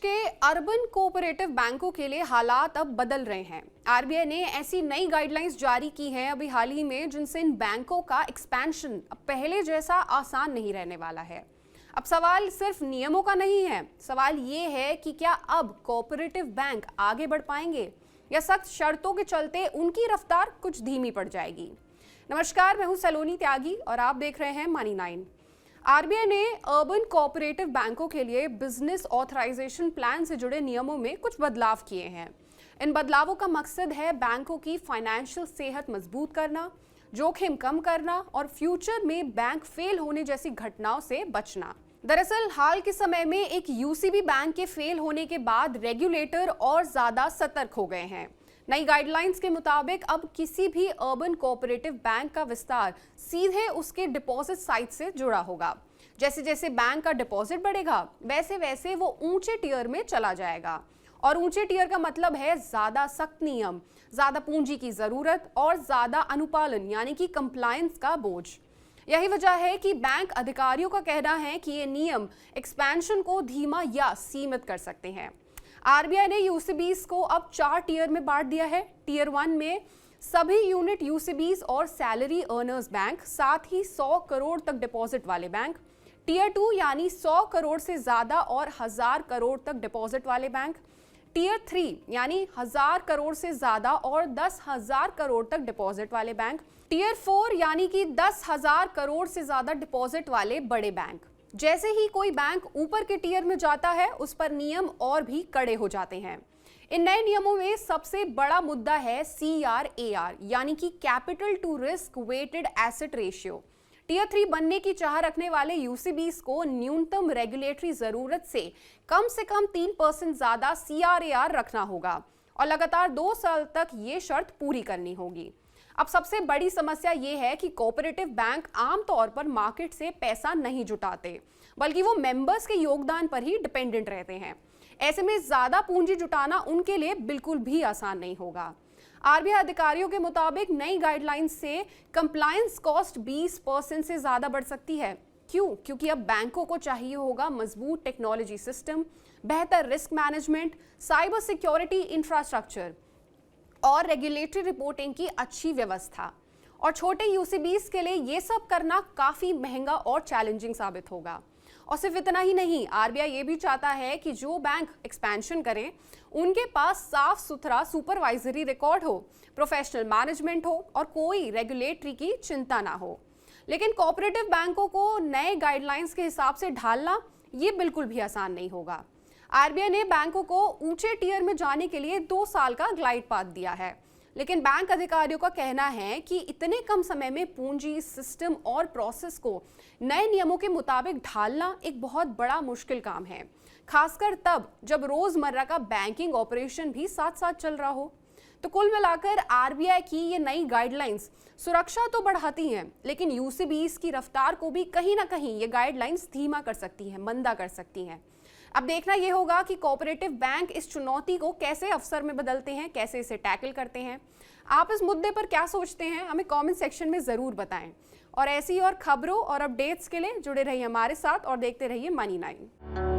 के urban cooperative बैंकों के लिए हालात अब बदल रहे हैं। आरबीआई ने ऐसी नई गाइडलाइंस जारी की हैं अभी हाल ही में, जिनसे इन बैंकों का एक्सपेंशन अब पहले जैसा आसान नहीं रहने वाला है। अब सवाल सिर्फ नियमों का नहीं है, सवाल ये है कि क्या अब कोऑपरेटिव बैंक आगे बढ़ पाएंगे या सख्त शर्तों के चलते उनकी रफ्तार कुछ धीमी पड़ जाएगी। नमस्कार, मैं हूं सलोनी त्यागी और आप देख रहे हैं मनी 9। आरबीआई ने अर्बन कोऑपरेटिव बैंकों के लिए बिजनेस ऑथराइजेशन प्लान से जुड़े नियमों में कुछ बदलाव किए हैं। इन बदलावों का मकसद है बैंकों की फाइनेंशियल सेहत मजबूत करना, जोखिम कम करना और फ्यूचर में बैंक फेल होने जैसी घटनाओं से बचना। दरअसल हाल के समय में एक यूसीबी बैंक के फेल होने के बाद रेगुलेटर और ज्यादा सतर्क हो गए हैं। नई गाइडलाइंस के मुताबिक अब किसी भी अर्बन कोऑपरेटिव बैंक का विस्तार सीधे उसके डिपॉजिट साइट से जुड़ा होगा। जैसे जैसे बैंक का डिपॉजिट बढ़ेगा वैसे वैसे वो ऊंचे टियर में चला जाएगा। और ऊंचे टियर का मतलब है ज्यादा सख्त नियम, ज्यादा पूंजी की जरूरत और ज्यादा अनुपालन यानी कि कंप्लायंस का बोझ। यही वजह है कि बैंक अधिकारियों का कहना है कि ये नियम एक्सपेंशन को धीमा या सीमित कर सकते हैं। आरबीआई ने यूसीबीज को अब 4 टियर में बांट दिया है। टियर 1 में सभी यूनिट यूसीबीज और सैलरी अर्नर्स बैंक, साथ ही 100 करोड़ तक डिपॉजिट वाले बैंक। टियर 2 यानी 100 करोड़ से ज्यादा और 1000 करोड़ तक डिपॉजिट वाले बैंक। टियर 3 यानी 1000 करोड़ से ज्यादा और 10,000 करोड़ तक डिपॉजिट वाले बैंक। टियर 4 यानी कि 10,000 करोड़ से ज्यादा डिपॉजिट वाले बड़े बैंक। जैसे ही कोई बैंक ऊपर के टियर में जाता है उस पर नियम और भी कड़े हो जाते हैं। इन नए नियमों में सबसे बड़ा मुद्दा है CRAR यानी कि capital to risk weighted asset ratio. Tier 3 बनने की चाह रखने वाले यूसीबीज को न्यूनतम रेगुलेटरी जरूरत से कम 3% ज्यादा CRAR रखना होगा और लगातार 2 साल तक ये शर्त पूरी करनी होगी। अब सबसे बड़ी समस्या ये है कि कोऑपरेटिव बैंक आमतौर पर मार्केट से पैसा नहीं जुटाते, बल्कि वो मेंबर्स के योगदान पर ही डिपेंडेंट रहते हैं। ऐसे में ज्यादा पूंजी जुटाना उनके लिए बिल्कुल भी आसान नहीं होगा। आरबीआई अधिकारियों के मुताबिक नई गाइडलाइंस से कंप्लायंस कॉस्ट 20% से ज्यादा बढ़ सकती है। क्यों? क्योंकि अब बैंकों को चाहिए होगा मजबूत टेक्नोलॉजी सिस्टम, बेहतर risk management, cyber security infrastructure और रेगुलेटरी रिपोर्टिंग की अच्छी व्यवस्था। और छोटे यूसीबीज के लिए ये सब करना काफी महंगा और चैलेंजिंग साबित होगा। और सिर्फ इतना ही नहीं, आरबीआई ये भी चाहता है कि जो बैंक एक्सपेंशन करें उनके पास साफ सुथरा सुपरवाइजरी रिकॉर्ड हो, प्रोफेशनल मैनेजमेंट हो और कोई रेगुलेटरी की चिंता ना हो। लेकिन कोऑपरेटिव बैंकों को नए गाइडलाइंस के हिसाब से ढालना ये बिल्कुल भी आसान नहीं होगा। आरबीआई ने बैंकों को ऊंचे टियर में जाने के लिए 2 साल का ग्लाइड पाथ दिया है, लेकिन बैंक अधिकारियों का कहना है कि इतने कम समय में पूंजी, सिस्टम और प्रोसेस को नए नियमों के मुताबिक ढालना एक बहुत बड़ा मुश्किल काम है, खासकर तब जब रोजमर्रा का बैंकिंग ऑपरेशन भी साथ साथ चल रहा हो। तो कुल मिलाकर आरबीआई की ये नई गाइडलाइंस सुरक्षा तो बढ़ाती हैं, लेकिन यूसीबीज की रफ्तार को भी कहीं ना कहीं ये गाइडलाइंस धीमा कर सकती हैं, मंदा कर सकती हैं। अब देखना यह होगा कि कोऑपरेटिव बैंक इस चुनौती को कैसे अवसर में बदलते हैं, कैसे इसे टैकल करते हैं। आप इस मुद्दे पर क्या सोचते हैं, हमें कमेंट सेक्शन में जरूर बताएं। और ऐसी और खबरों और अपडेट्स के लिए जुड़े रहिए हमारे साथ और देखते रहिए मनी 9।